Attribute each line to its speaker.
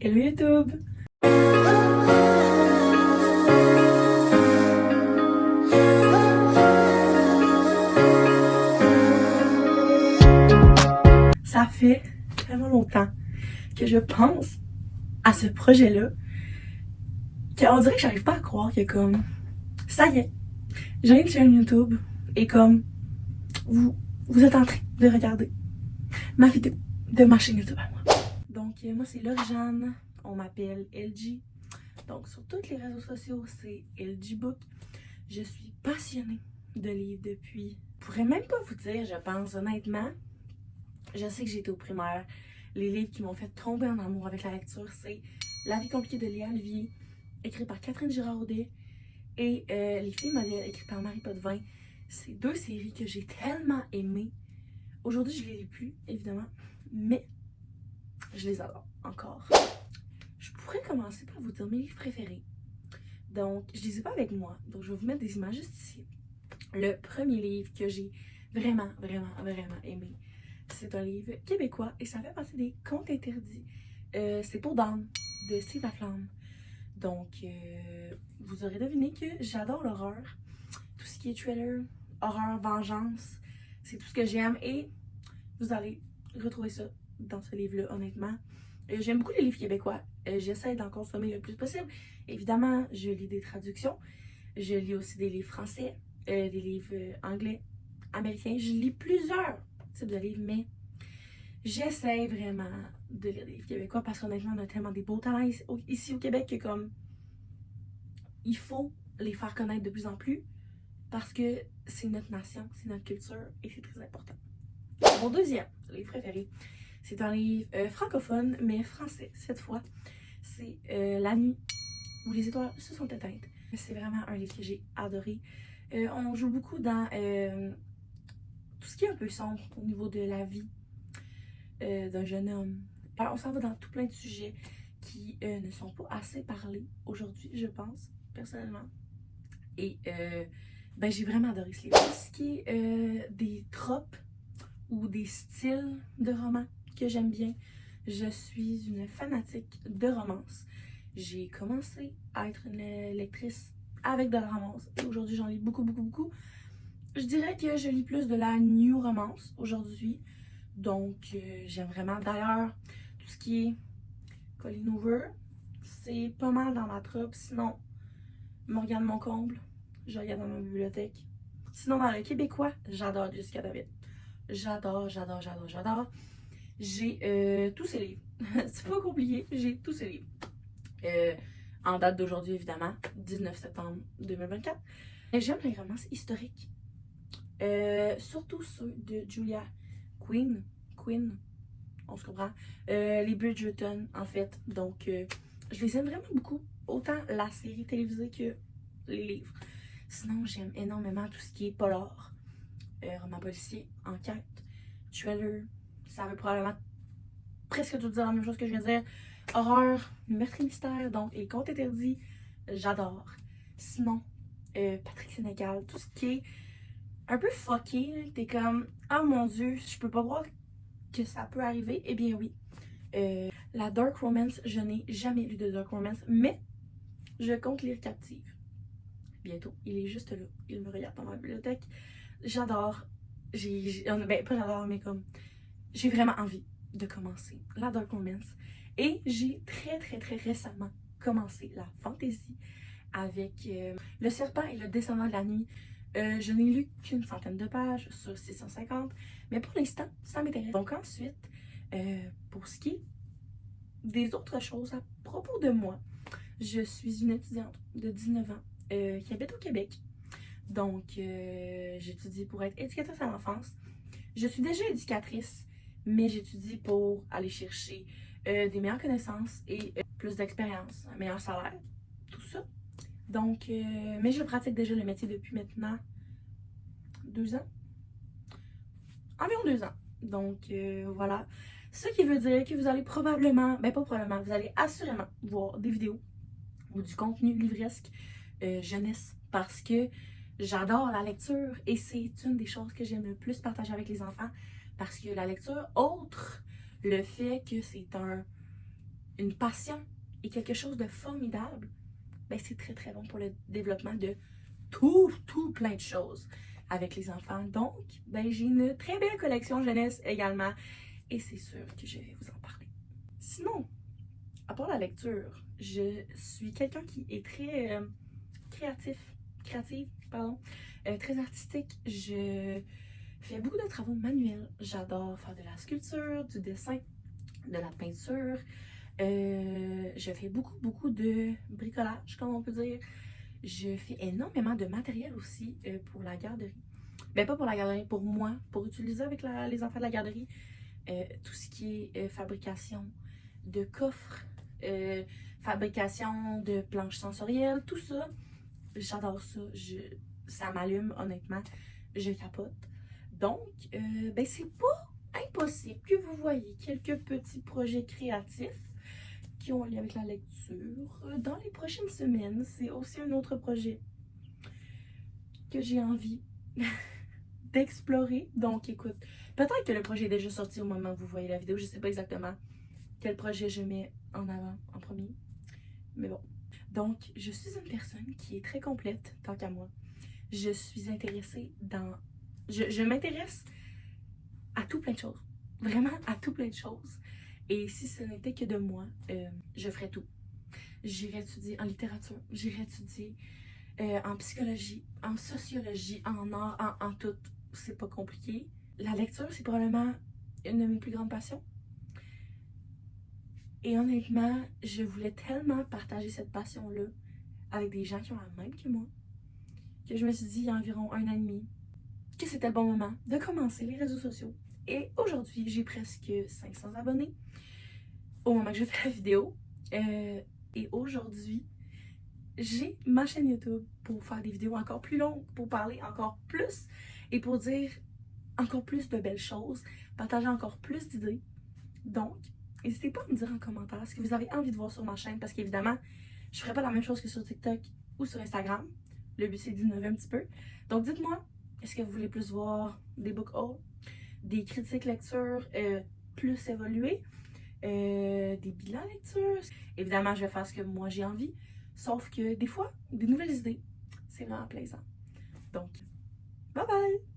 Speaker 1: Hello YouTube! Ça fait tellement longtemps que je pense à ce projet-là qu'on dirait que j'arrive pas à croire que comme ça y est, j'ai une chaîne YouTube et comme vous êtes en train de regarder ma vidéo de ma chaîne YouTube à moi. Donc moi c'est Laure-Jeanne, on m'appelle LG. Donc sur tous les réseaux sociaux c'est LG Book. Je suis passionnée de livres depuis. Je pourrais même pas vous dire, je pense honnêtement. Je sais que j'ai été au primaire. Les livres qui m'ont fait tomber en amour avec la lecture, c'est La vie compliquée de Léa Olivier, écrit par Catherine Girard-Audet, et Les filles modèles, écrit par Marie Potvin. C'est deux séries que j'ai tellement aimées. Aujourd'hui, je les lis plus, évidemment, mais je les adore encore. Je pourrais commencer par vous dire mes livres préférés. Donc, je les ai pas avec moi, donc je vais vous mettre des images juste ici. Le premier livre que j'ai vraiment aimé, c'est un livre québécois et ça fait partie des contes interdits. C'est Pour Dawn de Steve Laflamme. Donc, vous aurez deviné que j'adore l'horreur. Tout ce qui est thriller, horreur, vengeance, c'est tout ce que j'aime et vous allez retrouver ça dans ce livre-là, honnêtement. J'aime beaucoup les livres québécois. J'essaie d'en consommer le plus possible. Évidemment, je lis des traductions. Je lis aussi des livres français, des livres anglais, américains. Je lis plusieurs types de livres, mais j'essaie vraiment de lire des livres québécois parce qu'honnêtement, on a tellement des beaux talents ici au Québec que comme il faut les faire connaître de plus en plus parce que c'est notre nation, c'est notre culture et c'est très important. Mon deuxième livre préféré, c'est un livre francophone mais français cette fois. C'est La nuit où les étoiles se sont éteintes. C'est vraiment un livre que j'ai adoré. On joue beaucoup dans tout ce qui est un peu sombre au niveau de la vie d'un jeune homme. Alors, on s'en va dans tout plein de sujets qui ne sont pas assez parlés aujourd'hui, je pense, personnellement. Et ben, j'ai vraiment adoré ce livre. Tout ce qui est des tropes ou des styles de romans que j'aime bien. Je suis une fanatique de romance. J'ai commencé à être une lectrice avec de la romance et aujourd'hui j'en lis beaucoup. Je dirais que je lis plus de la new romance aujourd'hui. Donc j'aime vraiment. D'ailleurs, tout ce qui est Colleen Hoover, c'est pas mal dans ma troupe. Sinon, Morgane Moncomble, je regarde dans ma bibliothèque. Sinon, dans le québécois, j'adore Jessica David. J'adore. J'ai tous ces livres. C'est pas compliqué, j'ai tous ces livres. En date d'aujourd'hui, évidemment, 19 septembre 2024. J'aime les romances historiques. Surtout ceux de Julia Quinn, on se comprend. Les Bridgerton, en fait. Donc, je les aime vraiment beaucoup. Autant la série télévisée que les livres. Sinon, j'aime énormément tout ce qui est polar, roman policier, enquête, thriller. Ça veut probablement presque tout dire la même chose que je viens de dire. Horreur, meurtre et mystère, donc les contes interdits, j'adore. Sinon, Patrick Sénécal, tout ce qui est un peu fucké, t'es comme, oh mon dieu, je peux pas croire que ça peut arriver. Eh bien oui. La Dark Romance, je n'ai jamais lu de Dark Romance, mais je compte lire Captive. Bientôt, il est juste là, il me regarde dans ma bibliothèque. J'adore, ben pas j'adore, mais comme, j'ai vraiment envie de commencer la Dark Romance. Et j'ai très récemment commencé la fantasy avec Le Serpent et le Descendant de la Nuit. Je n'ai lu qu'une centaine de pages sur 650, mais pour l'instant, ça m'intéresse. Donc ensuite, pour ce qui est des autres choses à propos de moi, je suis une étudiante de 19 ans qui habite au Québec. Donc, j'étudie pour être éducatrice à l'enfance. Je suis déjà éducatrice, mais j'étudie pour aller chercher des meilleures connaissances et plus d'expérience, un meilleur salaire, tout ça. Donc, mais je pratique déjà le métier depuis maintenant 2 ans. Environ 2 ans. Donc, voilà. Ce qui veut dire que vous allez probablement, ben pas probablement, vous allez assurément voir des vidéos ou du contenu livresque jeunesse parce que j'adore la lecture et c'est une des choses que j'aime le plus partager avec les enfants parce que la lecture, outre le fait que c'est une passion et quelque chose de formidable, ben c'est très très bon pour le développement de tout plein de choses avec les enfants. Donc, ben j'ai une très belle collection jeunesse également et c'est sûr que je vais vous en parler. Sinon, à part la lecture, je suis quelqu'un qui est très créative, très artistique. Je fais beaucoup de travaux manuels. J'adore faire de la sculpture, du dessin, de la peinture. Je fais beaucoup de bricolage, comme on peut dire. Je fais énormément de matériel aussi pour la garderie. Ben pas pour la garderie, pour moi, pour utiliser avec les enfants de la garderie. Tout ce qui est fabrication de coffres, fabrication de planches sensorielles, tout ça. J'adore ça. Ça m'allume, honnêtement. Je capote. Donc, ben c'est pas impossible que vous voyez quelques petits projets créatifs qui ont un lien avec la lecture dans les prochaines semaines. C'est aussi un autre projet que j'ai envie d'explorer. Donc, écoute, peut-être que le projet est déjà sorti au moment où vous voyez la vidéo. Je sais pas exactement quel projet je mets en avant en premier. Mais bon. Donc, je suis une personne qui est très complète, tant qu'à moi. Je suis intéressée dans... Je m'intéresse à tout plein de choses. Vraiment à tout plein de choses. Et si ce n'était que de moi, je ferais tout. J'irais étudier en littérature, j'irais étudier en psychologie, en sociologie, en art, en tout. C'est pas compliqué. La lecture, c'est probablement une de mes plus grandes passions. Et honnêtement, je voulais tellement partager cette passion-là avec des gens qui ont la même que moi, que je me suis dit il y a environ un an et demi que c'était le bon moment de commencer les réseaux sociaux. Et aujourd'hui, j'ai presque 500 abonnés au moment que je fais la vidéo. Et aujourd'hui, j'ai ma chaîne YouTube pour faire des vidéos encore plus longues, pour parler encore plus et pour dire encore plus de belles choses, partager encore plus d'idées. Donc, n'hésitez pas à me dire en commentaire ce que vous avez envie de voir sur ma chaîne parce qu'évidemment, je ferai pas la même chose que sur TikTok ou sur Instagram. Le but, c'est d'innover un petit peu. Donc, dites-moi, est-ce que vous voulez plus voir des book hauls, des critiques lecture plus évoluées, des bilans lecture? Évidemment, je vais faire ce que moi j'ai envie, sauf que des fois, des nouvelles idées, c'est vraiment plaisant. Donc, bye bye!